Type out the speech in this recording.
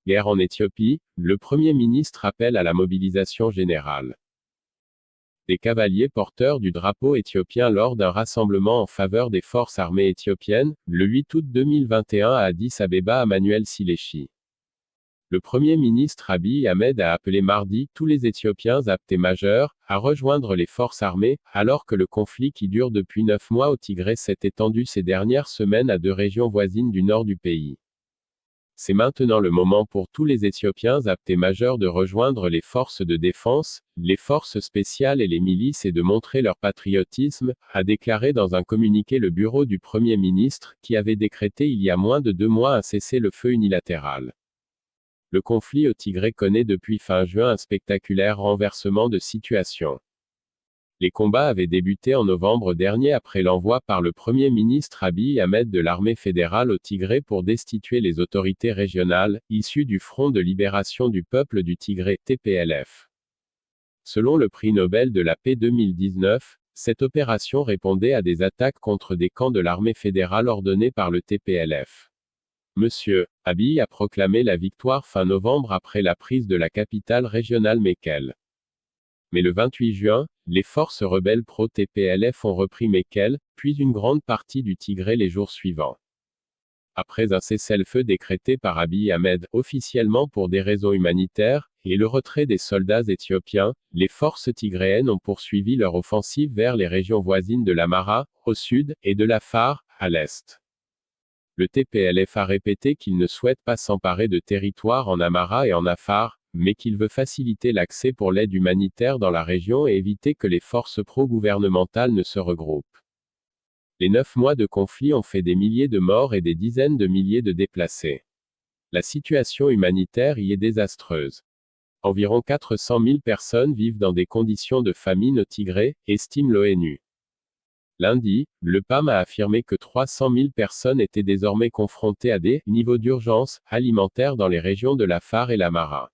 Guerre en Éthiopie, le Premier ministre appelle à la mobilisation générale. Des cavaliers porteurs du drapeau éthiopien lors d'un rassemblement en faveur des forces armées éthiopiennes, le 8 août 2021 à Addis Abeba à Manuel Sileshi. Le Premier ministre Abiy Ahmed a appelé mardi tous les Éthiopiens aptes et majeurs à rejoindre les forces armées, alors que le conflit qui dure depuis 9 mois au Tigré s'est étendu ces dernières semaines à 2 régions voisines du nord du pays. C'est maintenant le moment pour tous les Éthiopiens aptes et majeurs de rejoindre les forces de défense, les forces spéciales et les milices et de montrer leur patriotisme, a déclaré dans un communiqué le bureau du Premier ministre, qui avait décrété il y a moins de 2 mois un cessez-le-feu unilatéral. Le conflit au Tigré connaît depuis fin juin un spectaculaire renversement de situation. Les combats avaient débuté en novembre dernier après l'envoi par le Premier ministre Abiy Ahmed de l'armée fédérale au Tigré pour destituer les autorités régionales, issues du Front de libération du peuple du Tigré, TPLF. Selon le prix Nobel de la paix 2019, cette opération répondait à des attaques contre des camps de l'armée fédérale ordonnées par le TPLF. Monsieur Abiy a proclamé la victoire fin novembre après la prise de la capitale régionale Mekelle. Mais le 28 juin, les forces rebelles pro-TPLF ont repris Mekelle, puis une grande partie du Tigré les jours suivants. Après un cessez-le-feu décrété par Abiy Ahmed, officiellement pour des raisons humanitaires, et le retrait des soldats éthiopiens, les forces tigréennes ont poursuivi leur offensive vers les régions voisines de l'Amhara, au sud, et de l'Afar, à l'est. Le TPLF a répété qu'il ne souhaite pas s'emparer de territoires en Amhara et en Afar, mais qu'il veut faciliter l'accès pour l'aide humanitaire dans la région et éviter que les forces pro-gouvernementales ne se regroupent. Les 9 mois de conflit ont fait des milliers de morts et des dizaines de milliers de déplacés. La situation humanitaire y est désastreuse. Environ 400 000 personnes vivent dans des conditions de famine au Tigré, estime l'ONU. Lundi, le PAM a affirmé que 300 000 personnes étaient désormais confrontées à des niveaux d'urgence alimentaire dans les régions de l'Afar et l'Amhara.